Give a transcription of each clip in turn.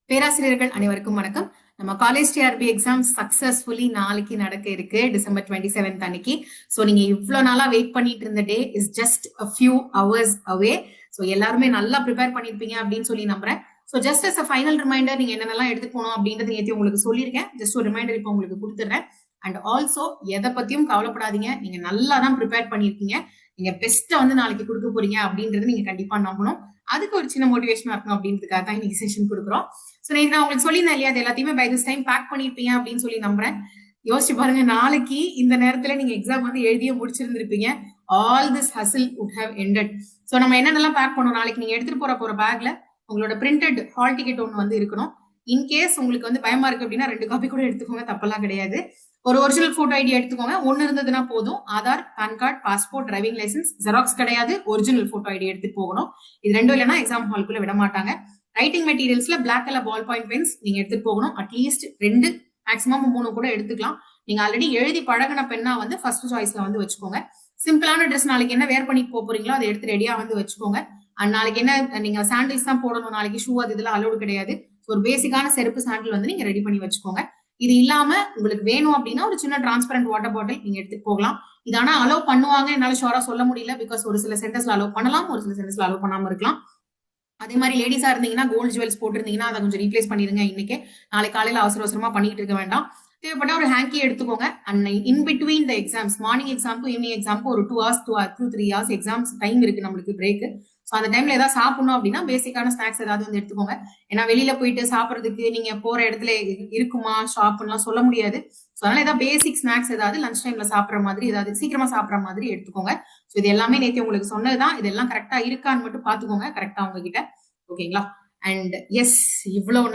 பேராசிரியர்கள் அனைவருக்கும் வணக்கம். நம்ம காலேஜ் டிஆர்பி எக்ஸாம் சக்சஸ்ஃபுல்லி நாளைக்கு நடக்க இருக்கு, December 27th அன்னைக்கு. ஸோ நீங்க இவ்வளவு நாளா வெயிட் பண்ணிட்டு இருந்த day is just a few hours away. So எல்லாருமே நல்லா ப்ரிப்பேர் பண்ணிருப்பீங்க அப்படின்னு சொல்லி நம்புறேன். So just as a final reminder, நீங்க என்னென்னலாம் எடுத்து போகணும் அப்படின்றது நேற்று உங்களுக்கு சொல்லியிருக்கேன். ஜஸ்ட் ஒரு ரிமைண்டர் இப்போ உங்களுக்கு கொடுத்துடுறேன். அண்ட் ஆல்சோ எதை பத்தியும் கவலைப்படாதீங்க, நீங்க நல்லா தான் ப்ரிப்பேர் பண்ணிருக்கீங்க. நீங்க பெஸ்ட்டை வந்து நாளைக்கு கொடுக்க போறீங்க அப்படின்றது நீங்க கண்டிப்பா நம்பணும். அதுக்கு ஒரு சின்ன மோட்டிவேஷனா இருக்கும் அப்படின்றதுக்காக தான் இன்னைக்கு செஷன் கொடுக்குறோம். ஸோ நான் உங்களுக்கு சொல்லியிருந்தேன் இல்லையா, அது எல்லாத்தையுமே பை திஸ் டைம் பேக் பண்ணிருப்பீங்க அப்படின்னு சொல்லி நம்புறேன். யோசிச்சு பாருங்க, நாளைக்கு இந்த நேரத்துல நீங்க எக்ஸாம் வந்து எழுதிய முடிச்சிருந்திருப்பீங்க. All this hustle would have ended. So நம்ம என்னென்னலாம் பேக் பண்ணோம், நாளைக்கு நீங்க எடுத்துட்டு போற பேக்ல உங்களோட பிரிண்டட் ஹால் டிக்கெட் ஒன்று வந்து இருக்கணும். இன்கேஸ் உங்களுக்கு வந்து பயமா இருக்கு அப்படின்னா 2 காப்பி கூட எடுத்துக்கோங்க, தப்பெல்லாம் கிடையாது. ஒரு ஒரிஜினல் போட்டோ ஐடி எடுத்துக்கோங்க, ஒன்னு இருந்ததுன்னா போதும். Aadhaar, PAN card, passport, driving licence, Xerox கிடையாது, ஒரிஜினல் போட்டோ ஐடி எடுத்துட்டு போகணும். இது ரெண்டும் இல்லைன்னா எக்ஸாம் ஹாலுக்குள்ள விட மாட்டாங்க. ரைட்டிங் மெட்டீரியல்ஸ்ல black colour ball point pens நீங்க எடுத்துட்டு போகணும். அட்லீஸ்ட் 2 மேக்ஸிமம் 3 கூட எடுத்துக்கலாம். நீங்க ஆல்ரெடி எழுதி பழகின பெண்ணா வந்து ஃபர்ஸ்ட் சாய்ஸ்ல வந்து வச்சுக்கோங்க. சிம்பிளான ட்ரெஸ் நாளைக்கு என்ன வேர் பண்ணி போறீங்களோ அதை எடுத்து ரெடியா வந்து வச்சுக்கோங்க. அண்ட் நாளைக்கு என்ன, நீங்க சாண்டில்ஸ் தான் போடணும், நாளைக்கு ஷூ அது இதெல்லாம் அலோடு கிடையாது. ஒரு பேசிக்கான செருப்பு சாண்டில் வந்து நீங்க ரெடி பண்ணி வச்சுக்கோங்க. இது இல்லாம உங்களுக்கு வேணும் அப்படின்னா ஒரு சின்ன டிரான்ஸ்பரண்ட் வாட்டர் பாட்டில் நீங்க எடுத்துட்டு போகலாம். இது ஆனா அலோவ் பண்ணுவாங்க, என்னால ஷோரா சொல்ல முடியல. பிகாஸ் ஒரு சில சென்டர்ஸ்ல அலோவ் பண்ணலாம், ஒரு சில சென்டர்ஸ்ல அலோவ் பண்ணாம இருக்கலாம். அதே மாதிரி லேடிஸா இருந்தீங்கன்னா கோல்டு ஜுவல்ஸ் போட்டிருந்தீங்கன்னா அதை கொஞ்சம் ரீப்ளேஸ் பண்ணிருங்க இன்னைக்கு. நாளை காலையில அவசர அவசரமா பண்ணிட்டு இருக்க வேண்டாம். தேவைப்பட்ட ஒரு ஹேங்கி எடுத்துக்கோங்க. And in between the exams, morning எக்ஸாம்க்கு ஈவினிங் எக்ஸாம்க்கு ஒரு 2 hours 3 hours எக்ஸாம்ஸ் டைம் இருக்கு நம்மளுக்கு பிரேக். ஸோ அந்த டைம்ல ஏதாவது சாப்பிடணும் அப்படின்னா பேசிக்கான ஸ்நாக்ஸ் ஏதாவது வந்து எடுத்துக்கோங்க. ஏன்னா வெளியில போயிட்டு சாப்பிட்றதுக்கு நீங்க போற இடத்துல இருக்குமா ஷாப்லாம் சொல்ல முடியாது. ஸோ அதனால ஏதாவது பேசிக் ஸ்நாக்ஸ் ஏதாவது லஞ்ச் டைம்ல சாப்பிட்ற மாதிரி, ஏதாவது சீக்கிரமா சாப்பிட்ற மாதிரி எடுத்துக்கோங்க. ஸோ இது எல்லாமே நேற்று உங்களுக்கு சொன்னதுதான். இதெல்லாம் கரெக்டா இருக்கான்னு மட்டும் பாத்துக்கோங்க, கரெக்டா உங்ககிட்ட. ஓகேங்களா? அண்ட் எஸ், இவ்வளவு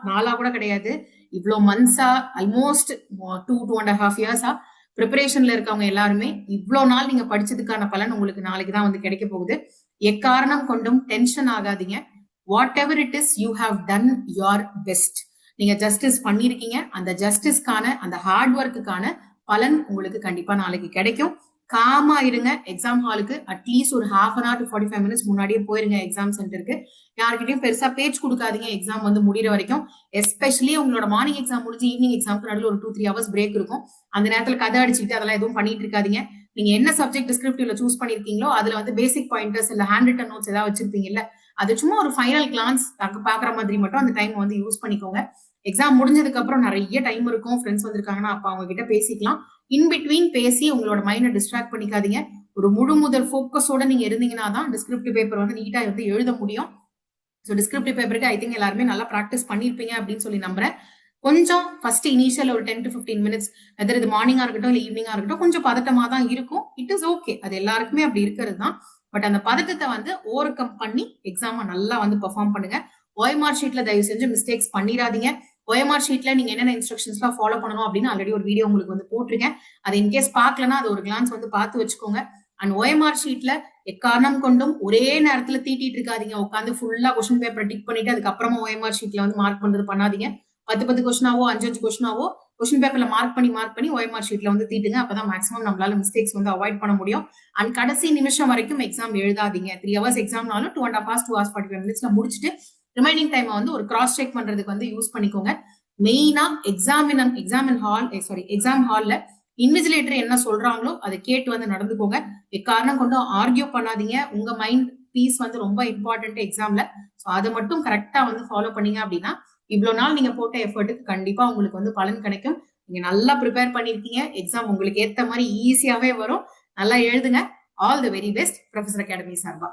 நாளா கூட கிடையாது, இவ்வளவு மந்த்ஸா, ஆல்மோஸ்ட் 2.5 yearsஆ ப்ரிப்பரேஷன்ல இருக்கவங்க எல்லாருமே இவ்வளவு நாள் நீங்க படிச்சதுக்கான பலன் உங்களுக்கு நாளைக்கு தான் வந்து கிடைக்க போகுது. எக்காரணம் கொண்டும் டென்ஷன் ஆகாதீங்க. What ever it is, you have done your best. நீங்க ஜஸ்டிஸ் பண்ணிருக்கீங்க. அந்த ஜஸ்டிஸ்க்கான, அந்த ஹார்ட் ஒர்க்குக்கான பலன் உங்களுக்கு கண்டிப்பா நாளைக்கு கிடைக்கும். காமா இருங்க. எக்ஸாம் ஹாலுக்கு அட்லீஸ்ட் ஒரு 1/2 hour to 45 minutes முன்னாடியே போயிருங்க எக்ஸாம் சென்டருக்கு. யாருக்கிட்டையும் பெருசா பேச்சு கொடுக்காதீங்க எக்ஸாம் வந்து முடிகிற வரைக்கும். எஸ்பெஷலி உங்களோட மார்னிங் எக்ஸாம் முடிஞ்சு ஈவினிங் எக்ஸாம்க்கு நடுவில் ஒரு 2-3 hours பிரேக் இருக்கும். அந்த நேரத்துல கதை அடிச்சுட்டு அதெல்லாம் எதுவும் பண்ணிட்டு இருக்காதீங்க. நீங்க என்ன சப்ஜெக்ட் டிஸ்கிரிப்டிவ்ல சூஸ் பண்ணிருக்கீங்களோ அதுல வந்து பேசிக் பாயிண்டர்ஸ் இல்ல ஹேண்ட் ரிட்டன் நோட்ஸ் ஏதாவது வச்சிருப்பீங்கல்ல, அது சும்மா ஒரு ஃபைனல் கிளான்ஸ் பாக்குற மாதிரி மட்டும் அந்த டைம் வந்து யூஸ் பண்ணிக்கோங்க. எக்ஸாம் முடிஞ்சதுக்கு அப்புறம் நிறைய டைம் இருக்கும், ஃப்ரெண்ட்ஸ் வந்திருக்காங்கன்னா அப்ப அவங்க கிட்ட பேசிக்கலாம். இன் பிட்வீன் பேசி உங்களோட மைண்டை டிஸ்ட்ராக்ட் பண்ணிக்காதீங்க. ஒரு முதல் ஃபோக்கஸோட நீங்க இருந்தீங்கன்னா தான் டிஸ்கிரிப்டிவ் பேப்பர் வந்து நீட்டா வந்து எழுத முடியும். ஸோ டிஸ்கிரிப்டிவ் பேப்பருக்கு ஐ திங்க் எல்லாருமே நல்லா ப்ராக்டிஸ் பண்ணிருப்பீங்க அப்படின்னு சொல்லி நம்புறேன். கொஞ்சம் ஃபர்ஸ்ட் இனிஷியல் ஒரு 10 to 15 minutes, வெதர் இது மார்னிங்கா இருக்கட்டும் இல்ல ஈவினிங்கா இருக்கட்டும், கொஞ்சம் பதட்டமா தான் இருக்கும். இட் இஸ் ஓகே, அது எல்லாருக்குமே அப்படி இருக்கிறது தான். பட் அந்த பதட்டத்தை வந்து ஓவர் கம் பண்ணி எக்ஸாமை நல்லா வந்து பெர்ஃபார்ம் பண்ணுங்க. OMR ஷீட்ல தயவு செஞ்சு மிஸ்டேக்ஸ் பண்ணிடாதீங்க. OMR ஷீட்ல நீங்க என்னென்ன இன்ஸ்ட்ரக்ஷன்ஸ்லாம் ஃபாலோ பண்ணணும் அப்படின்னு ஆல்ரெடி ஒரு வீடியோ உங்களுக்கு வந்து போட்டிருக்கேன். அது இன்கேஸ் பார்க்கலன்னா அது ஒரு கிளான்ஸ் வந்து பார்த்து வச்சுக்கோங்க. அண்ட் OMR ஷீட்ல எக்காரணம் கொண்டும் ஒரே நேரத்துல தீட்டிட்டு இருக்காதீங்க. உட்காந்து ஃபுல்லா கொஸ்டின் பேப்பர் டிக் பண்ணிட்டு அதுக்கப்புறமா OMR ஷீட்ல வந்து மார்க் பண்றது பண்ணாதீங்க. 10 கொஸ்டினாவோ 5 கொஸ்டினாவோ கொஸ்டின் பேப்பர்ல மார்க் பண்ணி OMR ஷீட்ல வந்து தீட்டுங்க. அப்பதான் மேக்ஸிமம் நம்மளால மிஸ்டேக்ஸ் வந்து அவாய்ட் பண்ண முடியும். அண்ட் கடைசி நிமிஷம் வரைக்கும் எக்ஸாம் எழுதாதீங்க. 3 hours எக்ஸாம்னாலும் 2.5 hours 2 hours 45 minutesல முடிச்சுட்டு ரிமைனிங் டைம் வந்து ஒரு கிராஸ் செக் பண்றதுக்கு வந்து யூஸ் பண்ணிக்கோங்க. மெயினா எக்ஸாம் ஹால்ல இன்விஜிலேட்டர் என்ன சொல்றாங்களோ அதை கேட்டு வந்து நடந்துக்கோங்க. எக்காரணம் கொண்டு ஆர்கியூ பண்ணாதீங்க. உங்க மைண்ட் பீஸ் வந்து ரொம்ப இம்பார்ட்டன்ட் எக்ஸாம்ல. ஸோ அதை மட்டும் கரெக்டா வந்து ஃபாலோ பண்ணீங்க அப்படின்னா இவ்வளவு நாள் நீங்க போட்ட எஃபர்ட்டுக்கு கண்டிப்பா உங்களுக்கு வந்து பலன் கிடைக்கும். நீங்க நல்லா ப்ரிப்பேர் பண்ணிருக்கீங்க. எக்ஸாம் உங்களுக்கு ஏத்த மாதிரி ஈஸியாவே வரும். நல்லா எழுதுங்க. All the very best. Professor academy சார்பா.